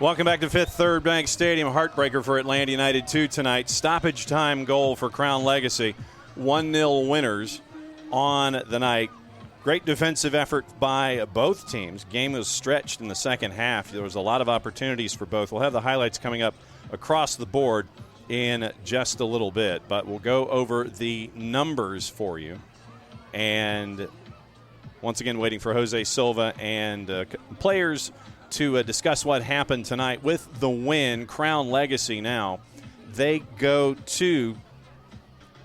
Welcome back to Fifth Third Bank Stadium. Heartbreaker for Atlanta United 2 tonight. Stoppage time goal for Crown Legacy. 1-0 winners on the night. Great defensive effort by both teams. Game was stretched in the second half. There was a lot of opportunities for both. We'll have the highlights coming up across the board in just a little bit, but we'll go over the numbers for you. And once again, waiting for Jose Silva and players to discuss what happened tonight. With the win, Crown Legacy now, they go to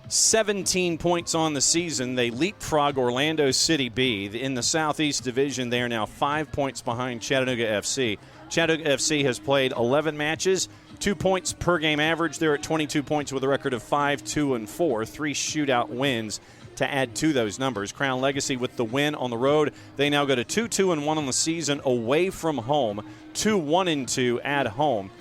17 points on the season. They leapfrog Orlando City B. In the Southeast Division, they are now 5 points behind Chattanooga FC. Chattanooga FC has played 11 matches, 2 points per game average. They're at 22 points with a record of 5-2-4, 3 shootout wins to add to those numbers. Crown Legacy with the win on the road. They now go to 2-2-1 on the season away from home, 2-1-2 at home.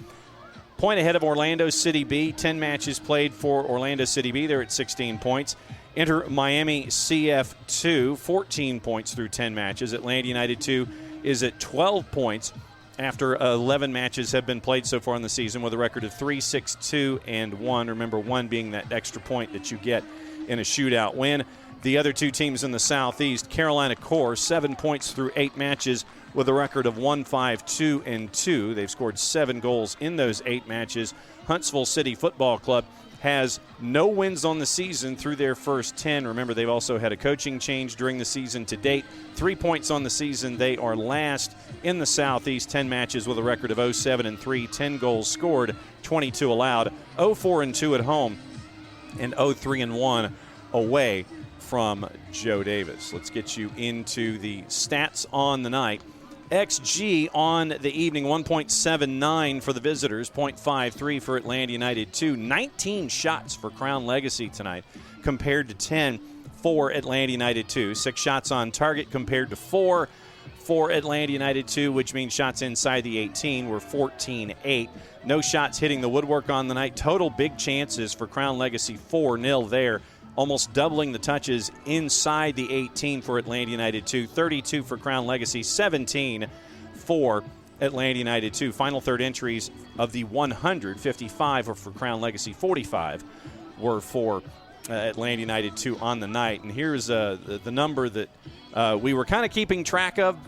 Point ahead of Orlando City B. 10 matches played for Orlando City B. They're at 16 points. Enter Miami CF2, 14 points through 10 matches. Atlanta United 2 is at 12 points after 11 matches have been played so far in the season with a record of 3-6-2-1. Remember, 1 being that extra point that you get in a shootout win. The other 2 teams in the Southeast, Carolina Core, 7 points through 8 matches with a record of 1-5-2-2. They've scored 7 goals in those 8 matches. Huntsville City Football Club has no wins on the season through their first 10. Remember, they've also had a coaching change during the season to date. 3 points on the season. They are last in the Southeast, 10 matches with a record of 0-7-3, 10 goals scored, 22 allowed, 0-4-2 at home, and 0-3-1 away from Joe Davis. Let's get you into the stats on the night. XG on the evening, 1.79 for the visitors, 0.53 for Atlanta United 2. 19 shots for Crown Legacy tonight compared to 10 for Atlanta United 2. 6 shots on target compared to 4 for Atlanta United 2, which means shots inside the 18 were 14-8. No shots hitting the woodwork on the night. Total big chances for Crown Legacy, 4-0 there. Almost doubling the touches inside the 18 for Atlanta United 2. 32 for Crown Legacy, 17 for Atlanta United 2. Final third entries of the 155 were for Crown Legacy, 45 were for Atlanta United 2 on the night. And here's the number that we were kind of keeping track of.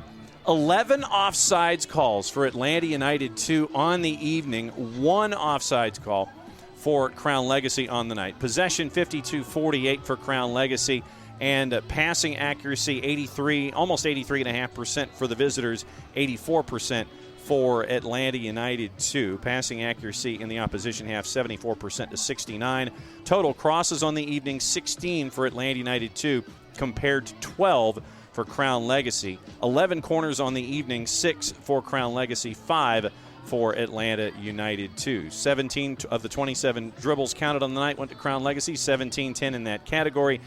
11 offsides calls for Atlanta United 2 on the evening. 1 offsides call for Crown Legacy on the night. Possession 52-48 for Crown Legacy, and passing accuracy 83, almost 83.5% for the visitors, 84% for Atlanta United 2. Passing accuracy in the opposition half 74% to 69. Total crosses on the evening 16 for Atlanta United 2 compared to 12 for Crown Legacy. 11 corners on the evening, 6 for Crown Legacy, 5 for Atlanta United 2. 17 of the 27 dribbles counted on the night went to Crown Legacy, 17-10 in that category.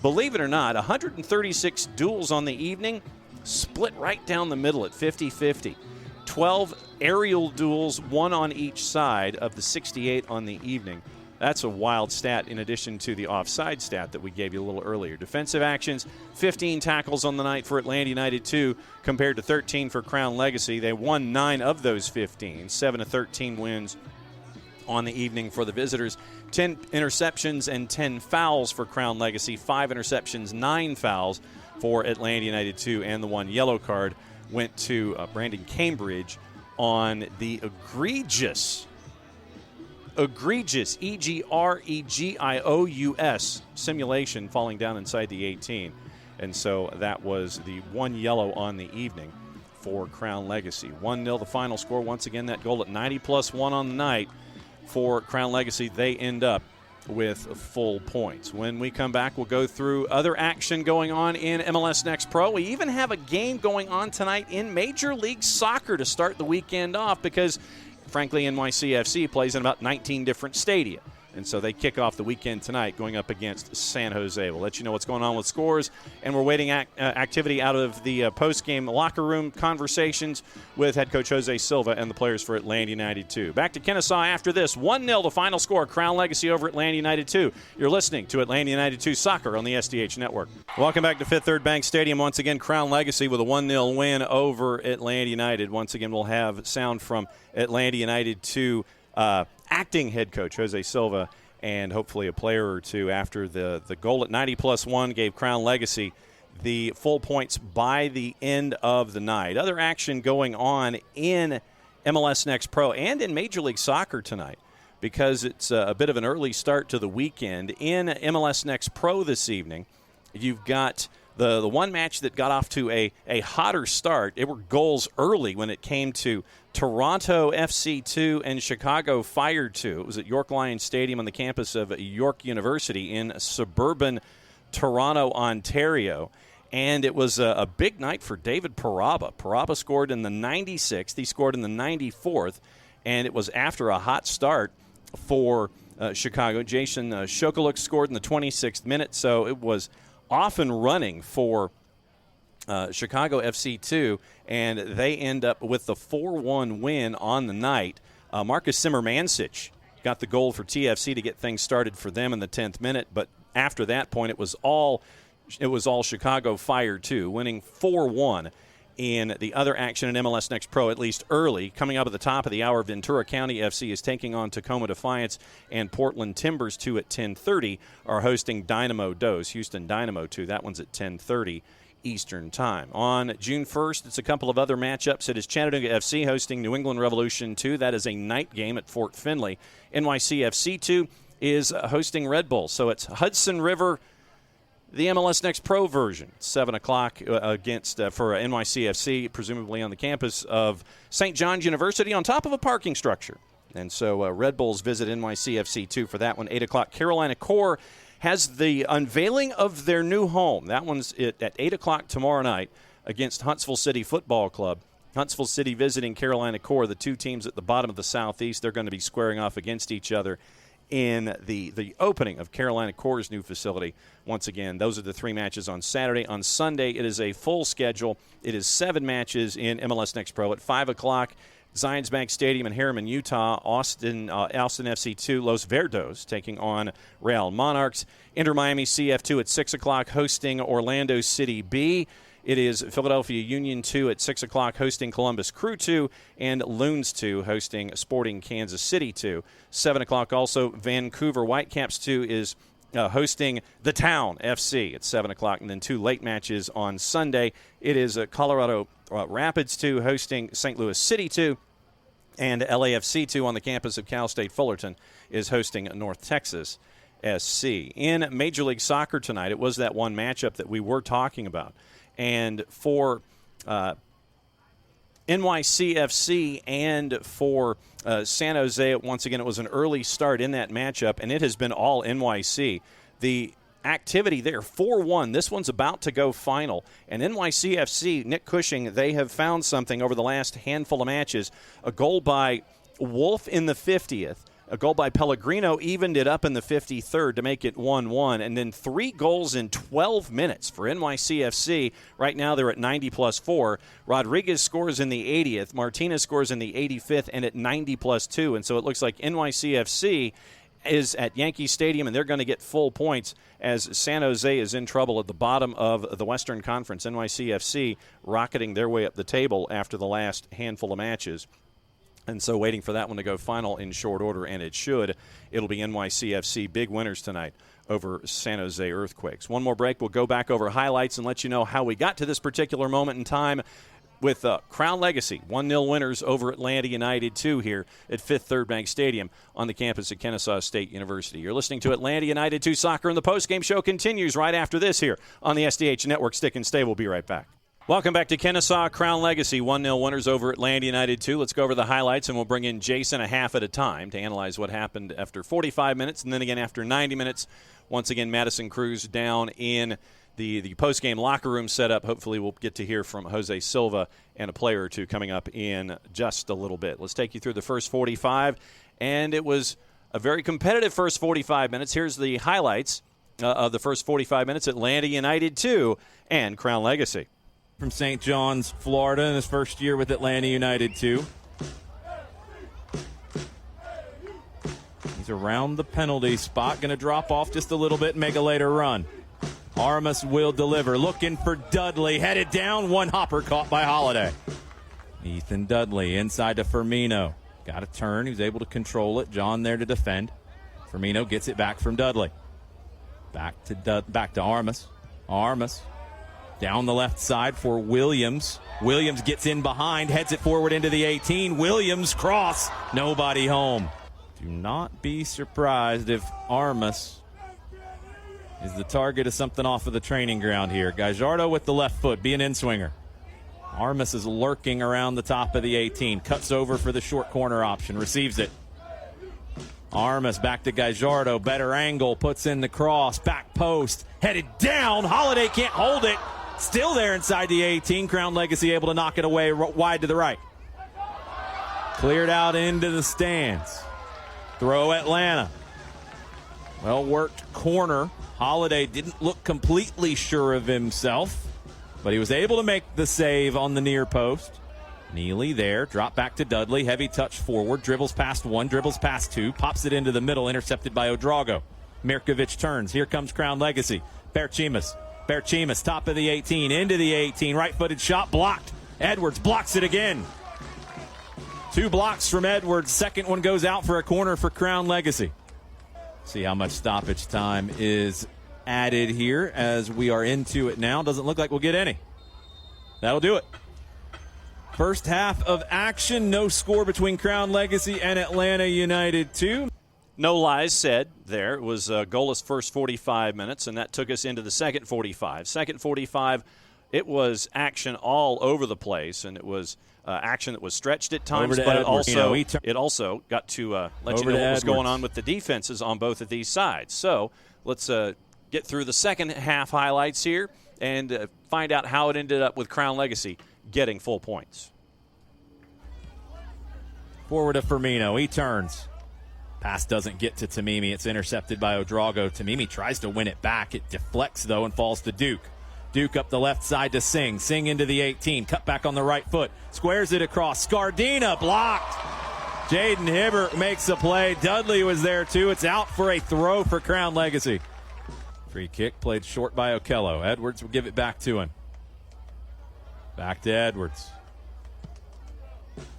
Believe it or not, 136 duels on the evening, split right down the middle at 50-50. 12 aerial duels, 1 on each side of the 68 on the evening. That's a wild stat in addition to the offside stat that we gave you a little earlier. Defensive actions, 15 tackles on the night for Atlanta United 2 compared to 13 for Crown Legacy. They won 9 of those 15, 7-13 wins on the evening for the visitors. 10 interceptions and 10 fouls for Crown Legacy, 5 interceptions, 9 fouls for Atlanta United 2, and the 1 yellow card went to Brandon Cambridge on the egregious, EGREGIOUS simulation falling down inside the 18. And so that was the 1 yellow on the evening for Crown Legacy. 1-0 the final score. Once again, that goal at 90+1 on the night for Crown Legacy. They end up with full points. When we come back, we'll go through other action going on in MLS Next Pro. We even have a game going on tonight in Major League Soccer to start the weekend off because, frankly, NYCFC plays in about 19 different stadia. And so they kick off the weekend tonight going up against San Jose. We'll let you know what's going on with scores, and we're waiting activity out of the post-game locker room conversations with head coach Jose Silva and the players for Atlanta United 2. Back to Kennesaw after this. 1-0 the final score. Crown Legacy over Atlanta United 2. You're listening to Atlanta United 2 Soccer on the SDH Network. Welcome back to Fifth Third Bank Stadium. Once again, Crown Legacy with a 1-0 win over Atlanta United. Once again, we'll have sound from Atlanta United 2 acting head coach Jose Silva, and hopefully a player or two after the goal at 90+1 gave Crown Legacy the full points by the end of the night. Other action going on in MLS Next Pro and in Major League Soccer tonight, because it's a bit of an early start to the weekend. In MLS Next Pro this evening, you've got the one match that got off to a hotter start. It were goals early when it came to Toronto FC 2 and Chicago Fire 2. It was at York Lions Stadium on the campus of York University in suburban Toronto, Ontario. And it was a big night for David Paraba. Paraba scored in the 96th. He scored in the 94th. And it was after a hot start for Chicago. Jason Shokaluk scored in the 26th minute. So it was off and running for Chicago FC 2, and they end up with the 4-1 win on the night. Marcus Simmermancic got the goal for TFC to get things started for them in the 10th minute, but after that point it was all Chicago Fire 2, winning 4-1. In the other action in MLS Next Pro, at least early, coming up at the top of the hour, Ventura County FC is taking on Tacoma Defiance, and Portland Timbers 2 at 10:30 are hosting Dynamo Dos, Houston Dynamo 2. That one's at 10:30 Eastern Time. On June 1st, it's a couple of other matchups. It is Chattanooga FC hosting New England Revolution 2. That is a night game at Fort Finley. NYCFC 2 is hosting Red Bull. So it's Hudson River, the MLS Next Pro version, 7 o'clock against for NYCFC, presumably on the campus of St. John's University on top of a parking structure. And so Red Bulls visit NYCFC 2 for that one. 8 o'clock, Carolina Core has the unveiling of their new home. That one's at 8 o'clock tomorrow night against Huntsville City Football Club. Huntsville City visiting Carolina Core, the two teams at the bottom of the Southeast. They're going to be squaring off against each other in the opening of Carolina Core's new facility. Once again, those are the three matches on Saturday. On Sunday, it is a full schedule. It is 7 matches in MLS Next Pro. At 5 o'clock, Zions Bank Stadium in Harriman, Utah, Austin FC 2, Los Verdos taking on Real Monarchs. Inter Miami CF2 at 6 o'clock hosting Orlando City B. It is Philadelphia Union 2 at 6 o'clock hosting Columbus Crew 2, and Loons 2 hosting Sporting Kansas City 2. 7 o'clock also Vancouver Whitecaps 2 is hosting The Town FC at 7 o'clock. And then 2 late matches on Sunday. It is Colorado Rapids 2 hosting St. Louis City 2, and LAFC 2 on the campus of Cal State Fullerton is hosting North Texas SC. In Major League Soccer tonight, it was that one matchup that we were talking about. And for NYCFC and for San Jose, once again, it was an early start in that matchup, and it has been all NYC. The activity there, 4-1. This one's about to go final. And NYCFC, Nick Cushing, they have found something over the last handful of matches. A goal by Wolf in the 50th. A goal by Pellegrino evened it up in the 53rd to make it 1-1. And then 3 goals in 12 minutes for NYCFC. Right now they're at 90+4. Rodriguez scores in the 80th. Martinez scores in the 85th and at 90+2. And so it looks like NYCFC is at Yankee Stadium, and they're going to get full points as San Jose is in trouble at the bottom of the Western Conference. NYCFC rocketing their way up the table after the last handful of matches. And so waiting for that one to go final in short order, and it should. It'll be NYCFC, big winners tonight over San Jose Earthquakes. One more break. We'll go back over highlights and let you know how we got to this particular moment in time with Crown Legacy, 1-0 winners over Atlanta United 2 here at Fifth Third Bank Stadium on the campus at Kennesaw State University. You're listening to Atlanta United 2 Soccer, and the postgame show continues right after this here on the SDH Network. Stick and stay. We'll be right back. Welcome back to Kennesaw. Crown Legacy, 1-0 winners over Atlanta United 2. Let's go over the highlights, and we'll bring in Jason a half at a time to analyze what happened after 45 minutes, and then again after 90 minutes. Once again, Madison Cruz down in the post-game locker room setup. Hopefully we'll get to hear from Jose Silva and a player or two coming up in just a little bit. Let's take you through the first 45, and it was a very competitive first 45 minutes. Here's the highlights of the first 45 minutes. Atlanta United 2 and Crown Legacy. From St. John's, Florida, in his first year with Atlanta United 2. He's around the penalty spot, going to drop off just a little bit and make a later run. Armas will deliver, looking for Dudley, headed down, one hopper caught by Holiday. Ethan Dudley inside to Firmino. Got a turn, he was able to control it. John there to defend. Firmino gets it back from Dudley. Back to Armas. Armas down the left side for Williams. Williams gets in behind, heads it forward into the 18. Williams cross, nobody home. Do not be surprised if Armas is the target of something off of the training ground here. Gallardo with the left foot, be an in-swinger. Armas is lurking around the top of the 18. Cuts over for the short corner option, receives it. Armas back to Gallardo, better angle, puts in the cross, back post, headed down. Holiday can't hold it. Still there inside the 18. Crown Legacy able to knock it away wide to the right. Cleared out into the stands. Throw Atlanta. Well worked corner. Holiday didn't look completely sure of himself, but he was able to make the save on the near post. Neely there, drop back to Dudley, heavy touch forward, dribbles past one, dribbles past two, pops it into the middle, intercepted by Odrago. Mirkovic turns, here comes Crown Legacy. Berchimas, top of the 18, into the 18, right-footed shot, blocked. Edwards blocks it again. 2 blocks from Edwards, second one goes out for a corner for Crown Legacy. See how much stoppage time is added here as we are into it now. Doesn't look like we'll get any. That'll do it. First half of action, no score between Crown Legacy and Atlanta United 2. No lies said there. It was a goalless first 45 minutes, and that took us into the second 45. Second 45, it was action all over the place, and it was action that was stretched at times, but it also got to let you know what was going on with the defenses on both of these sides. So let's get through the second half highlights here and find out how it ended up with Crown Legacy getting full points. Forward to Firmino. He turns. Pass doesn't get to Tamimi. It's intercepted by Odrago. Tamimi tries to win it back. It deflects, though, and falls to Duke. Duke up the left side to Singh. Singh into the 18. Cut back on the right foot. Squares it across. Scardina blocked. Jayden Hibbert makes a play. Dudley was there, too. It's out for a throw for Crown Legacy. Free kick played short by Okello. Edwards will give it back to him. Back to Edwards.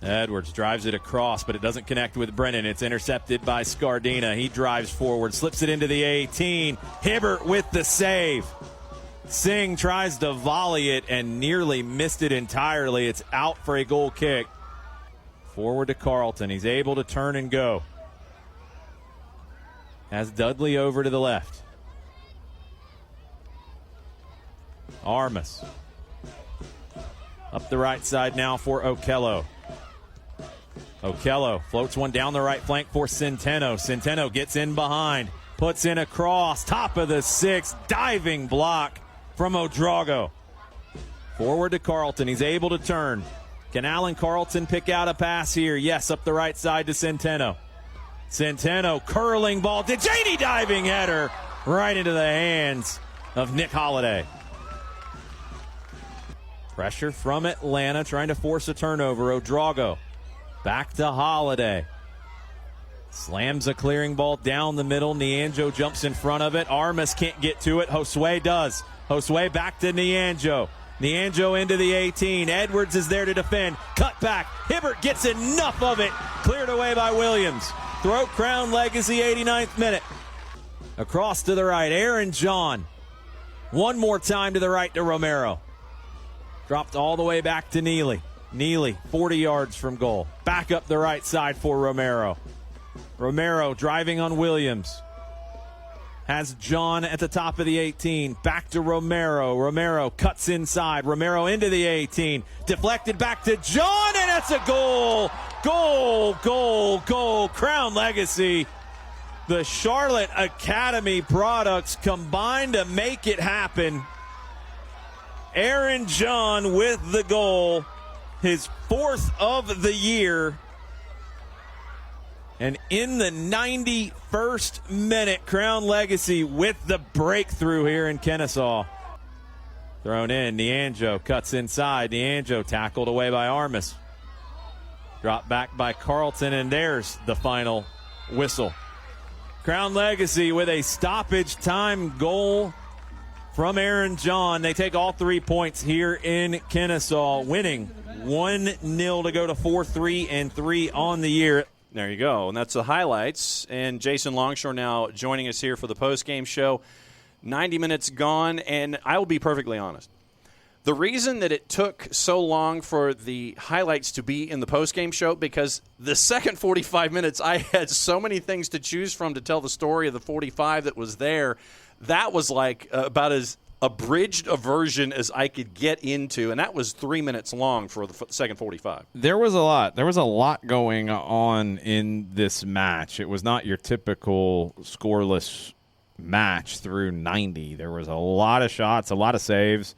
Edwards drives it across, but it doesn't connect with Brennan. It's intercepted by Scardina. He drives forward, slips it into the 18. Hibbert with the save. Singh tries to volley it and nearly missed it entirely. It's out for a goal kick. Forward to Carlton. He's able to turn and go. Has Dudley over to the left. Armas. Up the right side now for Okello. Okello floats one down the right flank for Centeno. Centeno gets in behind. Puts in a cross. Top of the 6. Diving block from Odrago. Forward to Carlton. He's able to turn. Can Alan Carlton pick out a pass here? Yes, up the right side to Centeno. Centeno curling ball. Jayden diving header right into the hands of Nick Holiday. Pressure from Atlanta trying to force a turnover. Odrago back to Holiday. Slams a clearing ball down the middle. Nianjo jumps in front of it. Armas can't get to it. Josue does. Josue back to Nianjo. Nianjo into the 18. Edwards is there to defend. Cut back. Hibbert gets enough of it. Cleared away by Williams. Throw Crown Legacy, 89th minute. Across to the right. Aaron John. One more time to the right to Romero. Dropped all the way back to Neely. Neely, 40 yards from goal. Back up the right side for Romero. Romero driving on Williams. Has John at the top of the 18. Back to Romero. Romero cuts inside. Romero into the 18. Deflected back to John, and that's a goal. Goal, goal, goal. Crown Legacy. The Charlotte Academy products combined to make it happen. Aaron John with the goal. His 4th of the year. And in the 91st minute, Crown Legacy with the breakthrough here in Kennesaw. Thrown in, Nianjo cuts inside. Nianjo tackled away by Armas. Dropped back by Carlton, and there's the final whistle. Crown Legacy with a stoppage time goal from Aaron John. They take all 3 points here in Kennesaw, winning 1-0 to go to 4-3 and 3 on the year. There you go, and that's the highlights. And Jason Longshore now joining us here for the post-game show. 90 minutes gone, and I will be perfectly honest. The reason that it took so long for the highlights to be in the post-game show, because the second 45 minutes, I had so many things to choose from to tell the story of the 45 that was there. That was like about as abridged a version as I could get into, and that was 3 minutes long for the second 45. There was a lot. There was a lot going on in this match. It was not your typical scoreless match through 90. There was a lot of shots, a lot of saves.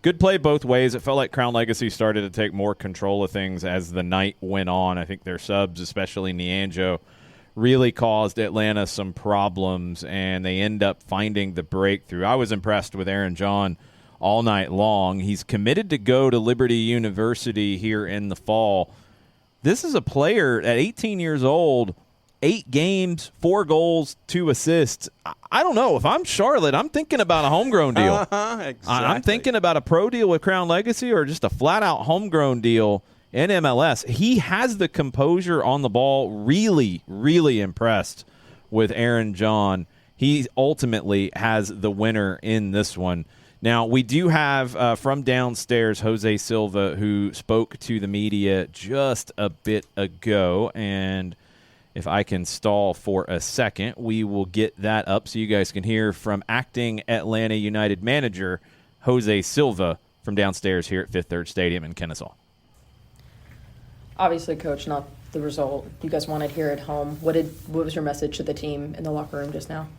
Good play both ways. It felt like Crown Legacy started to take more control of things as the night went on. I think their subs, especially Nianjo, really caused Atlanta some problems, and they end up finding the breakthrough. I was impressed with Aaron John all night long. He's committed to go to Liberty University here in the fall. This is a player at 18 years old, 8 games, 4 goals, 2 assists. I don't know. If I'm Charlotte, I'm thinking about a homegrown deal. Exactly. I'm thinking about a pro deal with Crown Legacy or just a flat-out homegrown deal in MLS. He has the composure on the ball. Really, really impressed with Aaron John. He ultimately has the winner in this one. Now, we do have from downstairs Jose Silva, who spoke to the media just a bit ago, and if I can stall for a second, we will get that up so you guys can hear from acting Atlanta United manager Jose Silva from downstairs here at Fifth Third Stadium in Kennesaw. Obviously, Coach, not the result you guys wanted here at home. What was your message to the team in the locker room just now?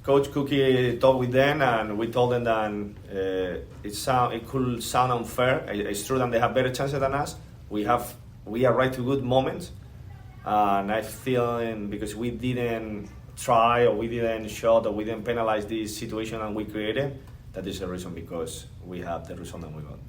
Coach Cookie talked with them, and we told them that it could sound unfair. It's true that they have better chances than us. We are right to good moments, and I feel because we didn't try or we didn't shot or we didn't penalize this situation and we created, that is the reason because we have the result that we got.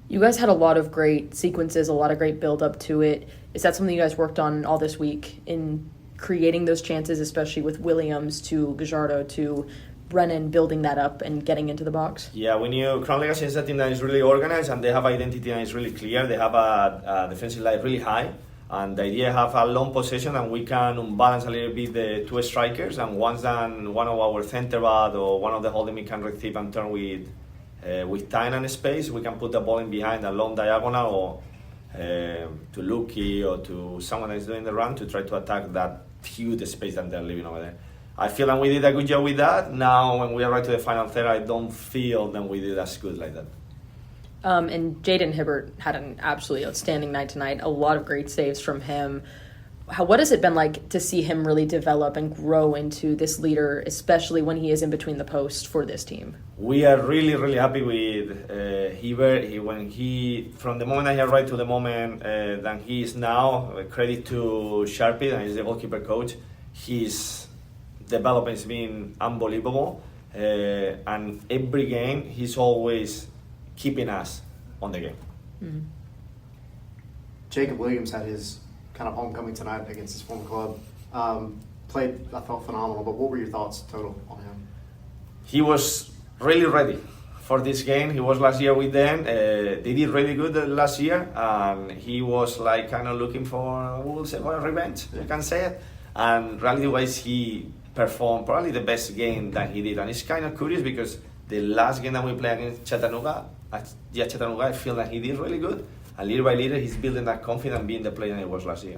You guys had a lot of great sequences, a lot of great build-up to it. Is that something you guys worked on all this week in creating those chances, especially with Williams to Gajardo to Brennan building that up and getting into the box? Yeah, we knew Crown Legacy is a team that is really organized and they have identity and it's really clear. They have a defensive line really high, and the idea have a long possession and we can unbalance a little bit the 2 strikers, and once then one of our center back or one of the holding mid can receive and turn with time and space, we can put the ball in behind a long diagonal or to Luki or to someone that is doing the run to try to attack that huge space that they're leaving over there. I feel that we did a good job with that. Now, when we arrive to the final third, I don't feel that we did as good like that. And Jayden Hibbert had an absolutely outstanding night tonight. A lot of great saves from him. What has it been like to see him really develop and grow into this leader, especially when he is in between the posts for this team? We are really, really happy with Hibbert. From the moment I arrived to the moment that he is now, credit to Sharpie, and he's the goalkeeper coach. His development has been unbelievable, and every game he's always keeping us on the game. Mm-hmm. Jacob Williams had his kind of homecoming tonight against his former club. Played, I thought, phenomenal, but what were your thoughts total on him? He was really ready for this game. He was last year with them. They did really good last year, and he was like kind of looking for, we'll say, for revenge, you can say it. And reality-wise, he performed probably the best game that he did. And it's kind of curious because the last game that we played against Chattanooga, I feel that he did really good. And little by little, he's building that confidence and being the player that he was last year.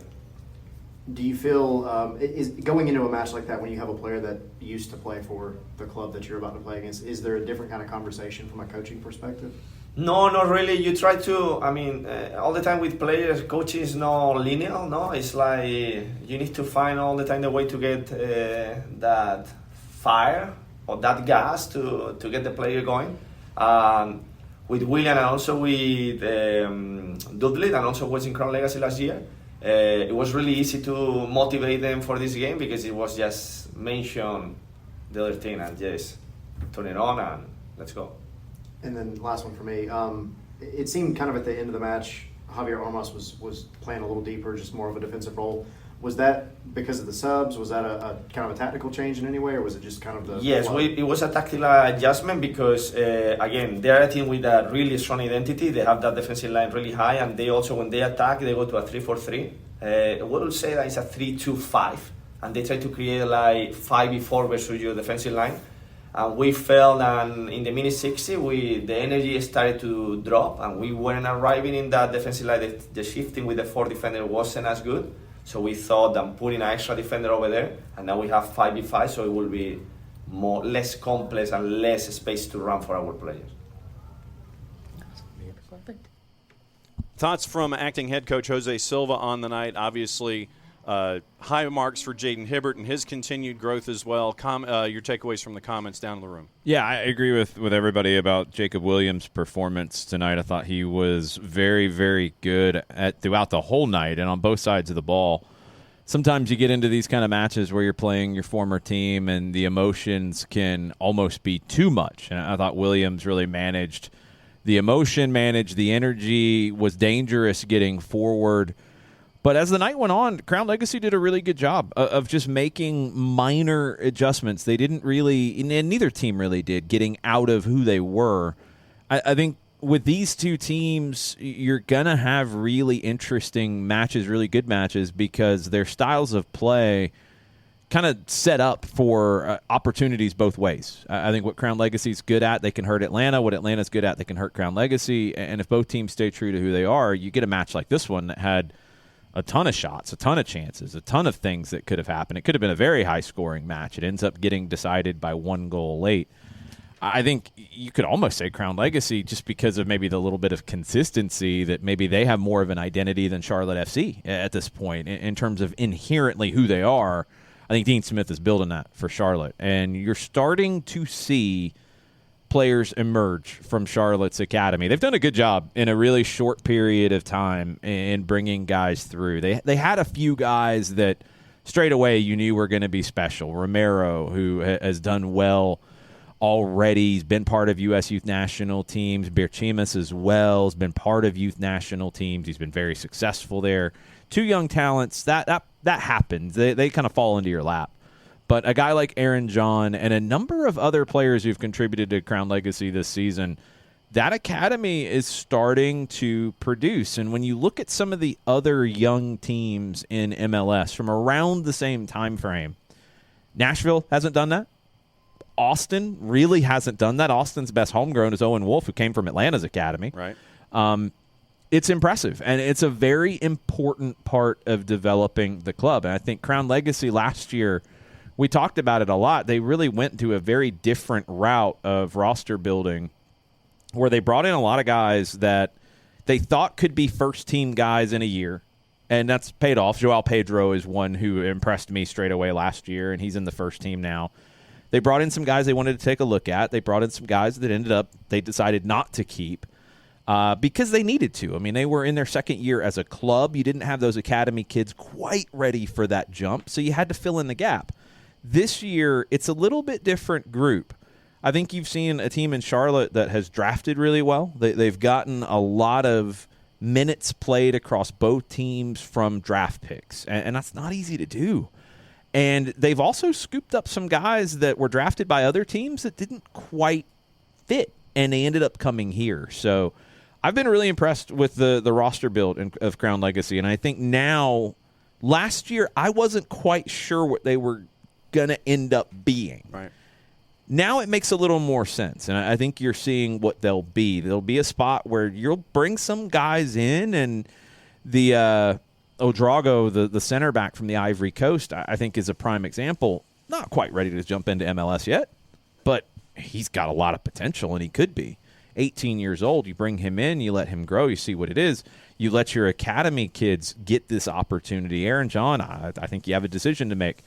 Do you feel, is going into a match like that when you have a player that used to play for the club that you're about to play against, is there a different kind of conversation from a coaching perspective? No, not really. You try to, all the time with players, coaching is not linear, no? It's like you need to find all the time the way to get that fire or that gas to get the player going. With William and also with Dudley, and also was in Crown Legacy last year, it was really easy to motivate them for this game because it was just mention the other thing and just turn it on and let's go. And then last one for me. It seemed kind of at the end of the match, Javier Armas was playing a little deeper, just more of a defensive role. Was that because of the subs? Was that a kind of a tactical change in any way, or was it just kind of the Yes, flow? it was a tactical adjustment because, again, they're a team with a really strong identity. They have that defensive line really high, and they also, when they attack, they go to a 3-4-3. We will say that it's a 3-2-5, and they try to create like 5v4 versus your defensive line. And we felt that in the minute 60, the energy started to drop, and we weren't arriving in that defensive line. The shifting with the 4 defender wasn't as good. So we thought that putting an extra defender over there, and now we have 5v5, so it will be less complex and less space to run for our players. Thoughts from acting head coach Jose Silva on the night. Obviously, high marks for Jayden Hibbert and his continued growth as well. Your takeaways from the comments down in the room. Yeah, I agree with everybody about Jacob Williams' performance tonight. I thought he was very, very good throughout the whole night and on both sides of the ball. Sometimes you get into these kind of matches where you're playing your former team and the emotions can almost be too much. And I thought Williams really managed the emotion, managed the energy, was dangerous getting forward. But as the night went on, Crown Legacy did a really good job of just making minor adjustments. They didn't really, and neither team really did, getting out of who they were. I think with these two teams, you're going to have really interesting matches, really good matches, because their styles of play kind of set up for opportunities both ways. I think what Crown Legacy is good at, they can hurt Atlanta. What Atlanta's good at, they can hurt Crown Legacy. And if both teams stay true to who they are, you get a match like this one that had a ton of shots, a ton of chances, a ton of things that could have happened. It could have been a very high-scoring match. It ends up getting decided by 1 goal late. I think you could almost say Crown Legacy, just because of maybe the little bit of consistency, that maybe they have more of an identity than Charlotte FC at this point in terms of inherently who they are. I think Dean Smith is building that for Charlotte. And you're starting to see players emerge from Charlotte's academy. They've done a good job in a really short period of time in bringing guys through. They had a few guys that straight away you knew were going to be special. Romero, who has done well already. He's been part of U.S. youth national teams. Birchimas as well has been part of youth national teams. He's been very successful there. Two young talents, that happens. They kind of fall into your lap. But a guy like Aaron John and a number of other players who've contributed to Crown Legacy this season, that academy is starting to produce. And when you look at some of the other young teams in MLS from around the same time frame, Nashville hasn't done that. Austin really hasn't done that. Austin's best homegrown is Owen Wolf, who came from Atlanta's academy. Right. It's impressive, and it's a very important part of developing the club. And I think Crown Legacy last year, we talked about it a lot. They really went to a very different route of roster building where they brought in a lot of guys that they thought could be first-team guys in a year, and that's paid off. Joao Pedro is one who impressed me straight away last year, and he's in the first team now. They brought in some guys they wanted to take a look at. They brought in some guys that ended up they decided not to keep because they needed to. I mean, they were in their second year as a club. You didn't have those academy kids quite ready for that jump, so you had to fill in the gap. This year, it's a little bit different group. I think you've seen a team in Charlotte that has drafted really well. They've gotten a lot of minutes played across both teams from draft picks, and that's not easy to do. And they've also scooped up some guys that were drafted by other teams that didn't quite fit, and they ended up coming here. So I've been really impressed with the roster build of Crown Legacy, and I think now, last year, I wasn't quite sure what they were going to end up being. Right. Now it makes a little more sense, and I think you're seeing what they'll be. There'll be a spot where you'll bring some guys in, and the Odrago, the center back from the Ivory Coast, I think is a prime example. Not quite ready to jump into MLS yet, but he's got a lot of potential, and he could be. 18 years old, you bring him in, you let him grow, you see what it is. You let your academy kids get this opportunity. Aaron John, I think you have a decision to make.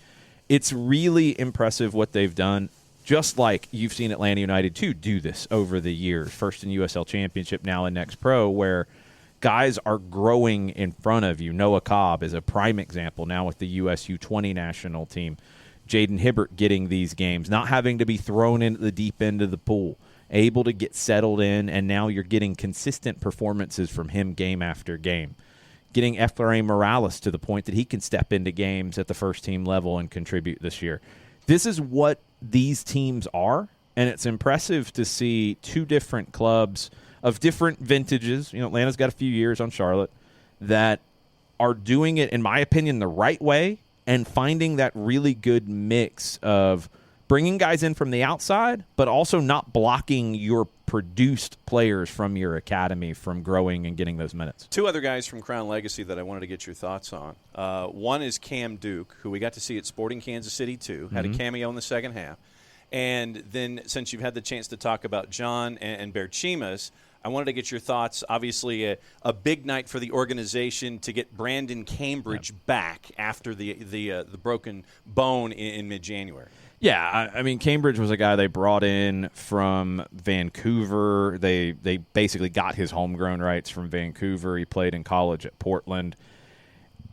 It's really impressive what they've done, just like you've seen Atlanta United 2 do this over the years. First in USL Championship, now in Next Pro, where guys are growing in front of you. Noah Cobb is a prime example now with the US U20 national team. Jayden Hibbert getting these games, not having to be thrown into the deep end of the pool, able to get settled in, and now you're getting consistent performances from him game after game. Getting Efrain Morales to the point that he can step into games at the first team level and contribute this year. This is what these teams are, and it's impressive to see two different clubs of different vintages. You know, Atlanta's got a few years on Charlotte that are doing it, in my opinion, the right way and finding that really good mix of bringing guys in from the outside, but also not blocking your produced players from your academy from growing and getting those minutes. Two other guys from Crown Legacy that I wanted to get your thoughts on. One is Cam Duke, who we got to see at Sporting Kansas City, too. Had a cameo in the second half. And then since you've had the chance to talk about John and Berchimas, I wanted to get your thoughts. Obviously, a big night for the organization to get Brandon Cambridge back after the broken bone in mid-January. Yeah, I mean, Cambridge was a guy they brought in from Vancouver. They basically got his homegrown rights from Vancouver. He played in college at Portland.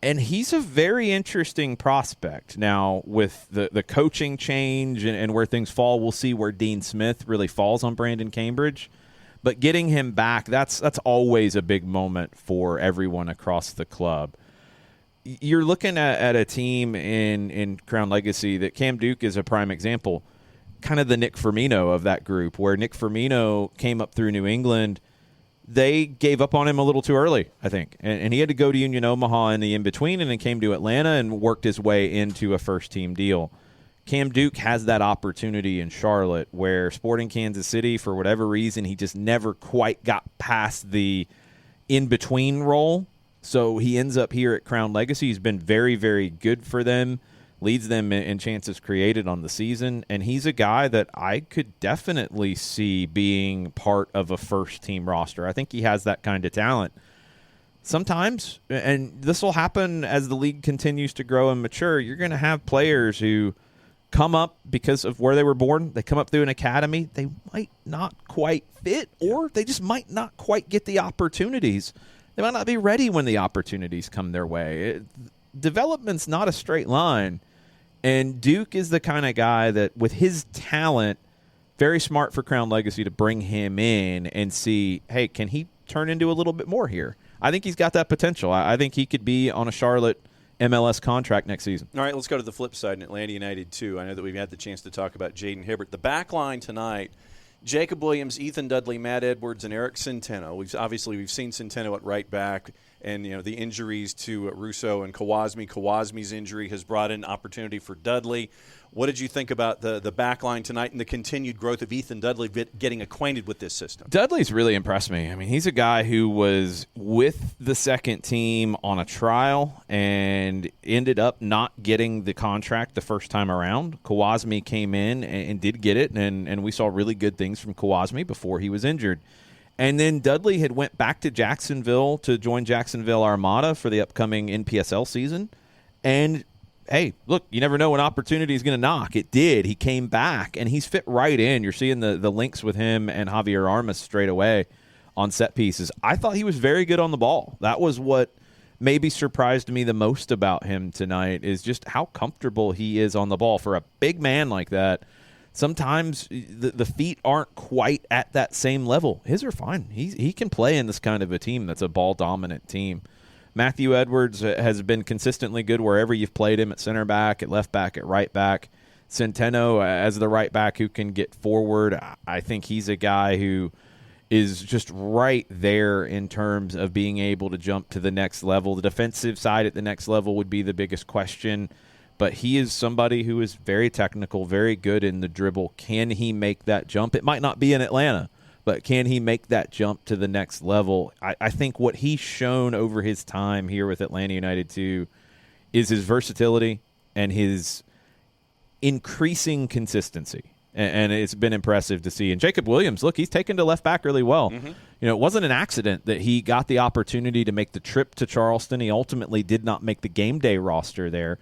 And he's a very interesting prospect. Now, with the coaching change and where things fall, we'll see where Dean Smith really falls on Brandon Cambridge. But getting him back, that's always a big moment for everyone across the club. You're looking at a team in Crown Legacy that Cam Duke is a prime example, kind of the Nick Firmino of that group, where Nick Firmino came up through New England. They gave up on him a little too early, I think, and he had to go to Union Omaha in the in-between and then came to Atlanta and worked his way into a first-team deal. Cam Duke has that opportunity in Charlotte where Sporting Kansas City, for whatever reason, he just never quite got past the in-between role. So he ends up here at Crown Legacy. He's been very, very good for them, leads them in chances created on the season, and he's a guy that I could definitely see being part of a first-team roster. I think he has that kind of talent. Sometimes, and this will happen as the league continues to grow and mature, you're going to have players who come up because of where they were born. They come up through an academy. They might not quite fit, or they just might not quite get the opportunities. They might not be ready when the opportunities come their way. Development's not a straight line, and Duke is the kind of guy that, with his talent, very smart for Crown Legacy to bring him in and see, hey, can he turn into a little bit more here? I think he's got that potential. I think he could be on a Charlotte MLS contract next season. All right, let's go to the flip side in Atlanta United 2. I know that we've had the chance to talk about Jayden Hibbert. The back line tonight, Jacob Williams, Ethan Dudley, Matt Edwards, and Eric Centeno. We've seen Centeno at right back, and the injuries to Russo and Kawasmi. Kawasmi's injury has brought in opportunity for Dudley. What did you think about the back line tonight and the continued growth of Ethan Dudley getting acquainted with this system? Dudley's really impressed me. I mean, he's a guy who was with the second team on a trial and ended up not getting the contract the first time around. Kawasmi came in and did get it, and we saw really good things from Kawasmi before he was injured. And then Dudley had went back to Jacksonville to join Jacksonville Armada for the upcoming NPSL season. And hey, look, you never know when opportunity is going to knock. It did. He came back, and he's fit right in. You're seeing the links with him and Javier Armas straight away on set pieces. I thought he was very good on the ball. That was what maybe surprised me the most about him tonight, is just how comfortable he is on the ball. For a big man like that, sometimes the feet aren't quite at that same level. His are fine. He can play in this kind of a team that's a ball-dominant team. Matthew Edwards has been consistently good wherever you've played him, at center back, at left back, at right back. Centeno as the right back who can get forward. I think he's a guy who is just right there in terms of being able to jump to the next level. The defensive side at the next level would be the biggest question, but he is somebody who is very technical, very good in the dribble. Can he make that jump? It might not be in Atlanta, but can he make that jump to the next level? I think what he's shown over his time here with Atlanta United 2 is his versatility and his increasing consistency. And it's been impressive to see. And Jacob Williams, look, he's taken to left back really well. Mm-hmm. It wasn't an accident that he got the opportunity to make the trip to Charleston. He ultimately did not make the game day roster there.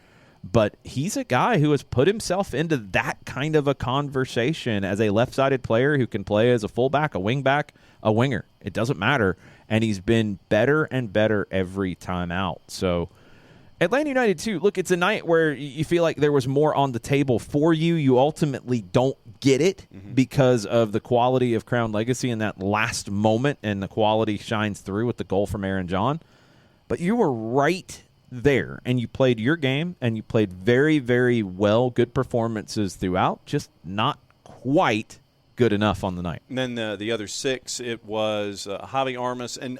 But he's a guy who has put himself into that kind of a conversation as a left-sided player who can play as a fullback, a wingback, a winger. It doesn't matter. and he's been better and better every time out. So Atlanta United, too, look, it's a night where you feel like there was more on the table for you. You ultimately don't get it because of the quality of Crown Legacy in that last moment, and the quality shines through with the goal from Aaron John. But you were right there, and you played your game, and you played very, very well, good performances throughout, just not quite good enough on the night. And then the other 6, it was Javi Armas. And,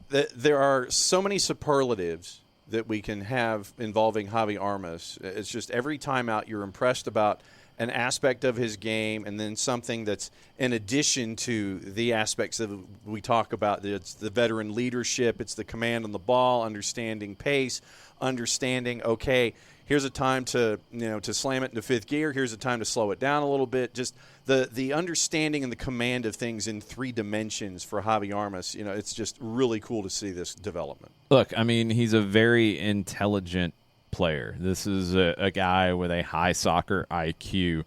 there are so many superlatives that we can have involving Javi Armas. It's just every time out you're impressed about an aspect of his game, and then something that's in addition to the aspects that we talk about. It's the veteran leadership, it's the command on the ball, understanding pace, understanding, okay, here's a time to slam it into fifth gear, here's a time to slow it down a little bit. Just the understanding and the command of things in 3 dimensions for Javi Armas. It's just really cool to see this development. Look, I mean, he's a very intelligent player. This is a guy with a high soccer IQ,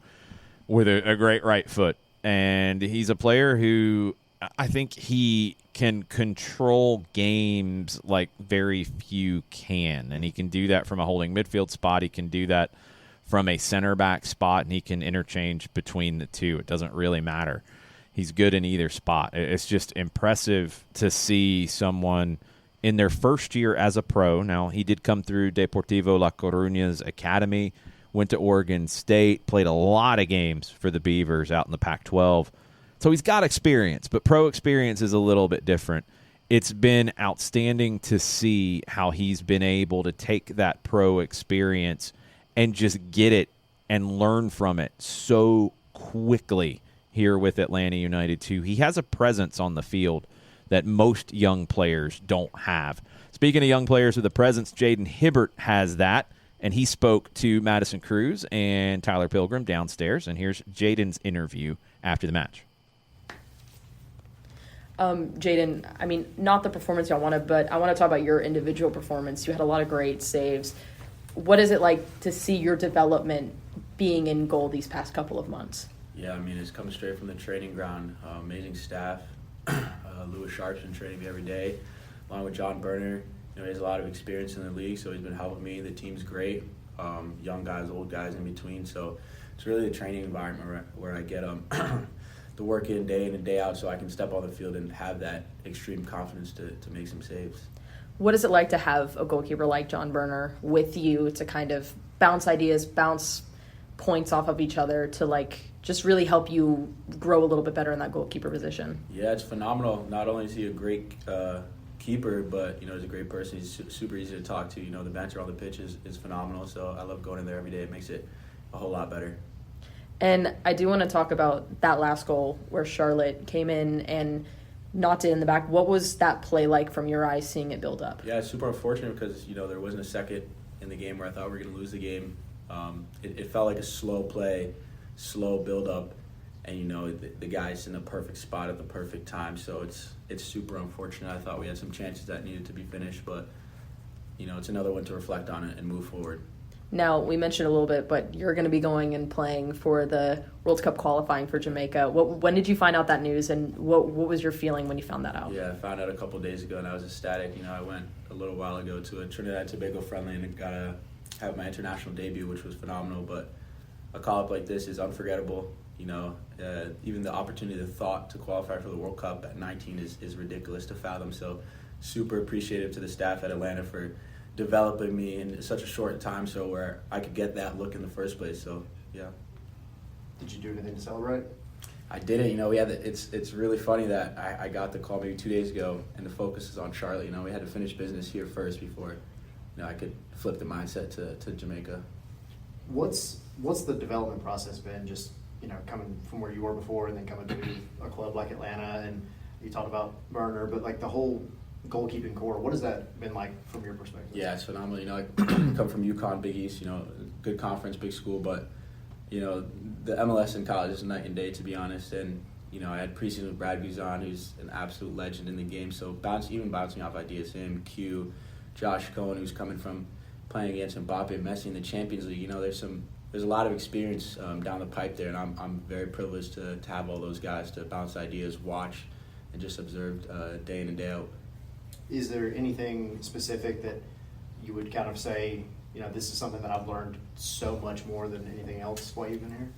with a great right foot, and he's a player who I think he can control games like very few can, and he can do that from a holding midfield spot. He can do that from a center back spot, and he can interchange between the two. It doesn't really matter. He's good in either spot. It's just impressive to see someone in their first year as a pro. Now, he did come through Deportivo La Coruña's academy, went to Oregon State, played a lot of games for the Beavers out in the Pac-12. So he's got experience, but pro experience is a little bit different. It's been outstanding to see how he's been able to take that pro experience and just get it and learn from it so quickly here with Atlanta United too. He has a presence on the field that most young players don't have. Speaking of young players with a presence, Jayden Hibbert has that, and he spoke to Madison Cruz and Tyler Pilgrim downstairs, and here's Jayden's interview after the match. Jayden, I mean, not the performance y'all wanted, but I want to talk about your individual performance. You had a lot of great saves. What is it like to see your development being in goal these past couple of months? Yeah, I mean, it's coming straight from the training ground. Amazing staff. Lewis Sharp's been training me every day, along with John Berner. He has a lot of experience in the league, so he's been helping me. The team's great. Young guys, old guys in between. So it's really the training environment where I get to work in and day out, so I can step on the field and have that extreme confidence to make some saves. What is it like to have a goalkeeper like John Berner with you to kind of bounce ideas, bounce points off of each other to just really help you grow a little bit better in that goalkeeper position? Yeah, it's phenomenal. Not only is he a great keeper, but he's a great person. He's super easy to talk to. The banter on the pitch is phenomenal. So I love going in there every day. It makes it a whole lot better. And I do want to talk about that last goal where Charlotte came in and knocked it in the back. What was that play like from your eyes, seeing it build up? Yeah, it's super unfortunate because there wasn't a second in the game where I thought we were going to lose the game. It felt like a slow play, slow build up, and the guy's in the perfect spot at the perfect time. So it's super unfortunate. I thought we had some chances that needed to be finished, but it's another one to reflect on it and move forward. Now, we mentioned a little bit, but you're going to be going and playing for the World Cup qualifying for Jamaica. When did you find out that news, and what was your feeling when you found that out? Yeah, I found out a couple of days ago, and I was ecstatic. I went a little while ago to a Trinidad and Tobago friendly and got to have my international debut, which was phenomenal. But a call-up like this is unforgettable. Even the opportunity, the thought to qualify for the World Cup at 19 is ridiculous to fathom. So super appreciative to the staff at Atlanta for developing me in such a short time, so where I could get that look in the first place. So yeah. Did you do anything to celebrate? I didn't. We had it's really funny that I got the call maybe 2 days ago, and the focus is on Charlotte. We had to finish business here first before I could flip the mindset to Jamaica. What's the development process been? Just coming from where you were before and then coming to a club like Atlanta, and you talked about Burner, but the whole goalkeeping core, what has that been like from your perspective? Yeah, it's phenomenal. I come from UConn, Big East, good conference, big school, but the MLS in college is night and day, to be honest. And I had preseason with Brad Guzan, who's an absolute legend in the game. So bouncing off ideas, him, Q, Josh Cohen, who's coming from playing against Mbappe and Messi in the Champions League. There's a lot of experience down the pipe there, and I'm very privileged to have all those guys to bounce ideas, watch, and just observed day in and day out. Is there anything specific that you would kind of say, you know, this is something that I've learned so much more than anything else while you've been here?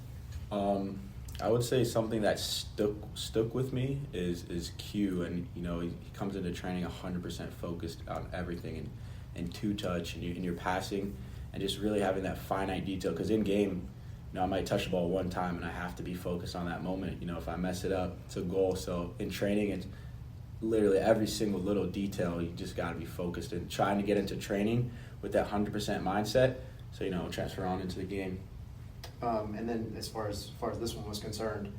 I would say something that stuck with me is Q, and you know he comes into training 100% focused on everything and two touch and your passing and just really having that finite detail. Because in game, you know, I might touch the ball one time and I have to be focused on that moment. You know, if I mess it up, it's a goal. So in training, it's literally every single little detail. You just got to be focused and trying to get into training with that 100% mindset. So you know, transfer on into the game. And then as far as this one was concerned,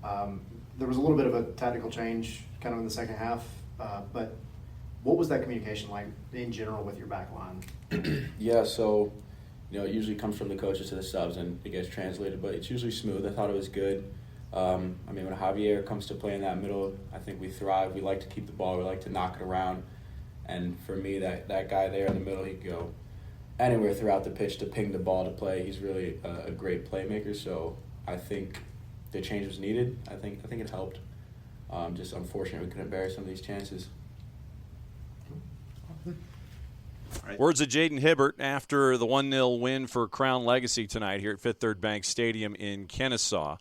there was a little bit of a tactical change kind of in the second half, but what was that communication like in general with your back line? Yeah, so you know, it usually comes from the coaches to the subs and it gets translated, but it's usually smooth. I thought it was good. I mean, when Javier comes to play in that middle, I think we thrive. We like to keep the ball. We like to knock it around. And for me, that guy there in the middle, he could go anywhere throughout the pitch to ping the ball to play. He's really a great playmaker, so I think the change was needed. I think it helped. Just unfortunate we couldn't bury some of these chances. Words of Jayden Hibbert after the 1-0 win for Crown Legacy tonight here at Fifth Third Bank Stadium in Kennesaw.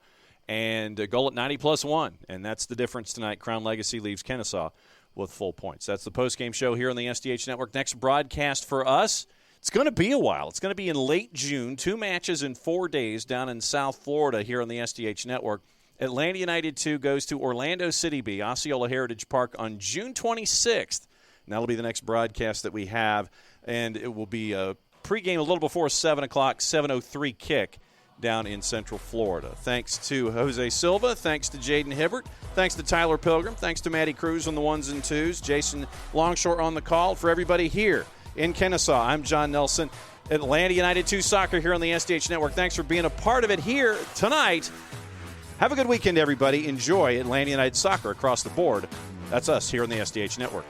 And a goal at 90+1, and that's the difference tonight. Crown Legacy leaves Kennesaw with full points. That's the postgame show here on the SDH Network. Next broadcast for us, it's going to be a while. It's going to be in late June. 2 matches in 4 days down in South Florida here on the SDH Network. Atlanta United 2 goes to Orlando City B, Osceola Heritage Park on June 26th. And that'll be the next broadcast that we have. And it will be a pregame a little before 7 o'clock, 7:03 kick down in Central Florida. Thanks to Jose Silva. Thanks to Jayden Hibbert. Thanks to Tyler Pilgrim. Thanks to Matty Cruz on the 1s and 2s. Jason Longshore on the call. For everybody here in Kennesaw, I'm John Nelson. Atlanta United 2 Soccer here on the SDH Network. Thanks for being a part of it here tonight. Have a good weekend, everybody. Enjoy Atlanta United Soccer across the board. That's us here on the SDH Network.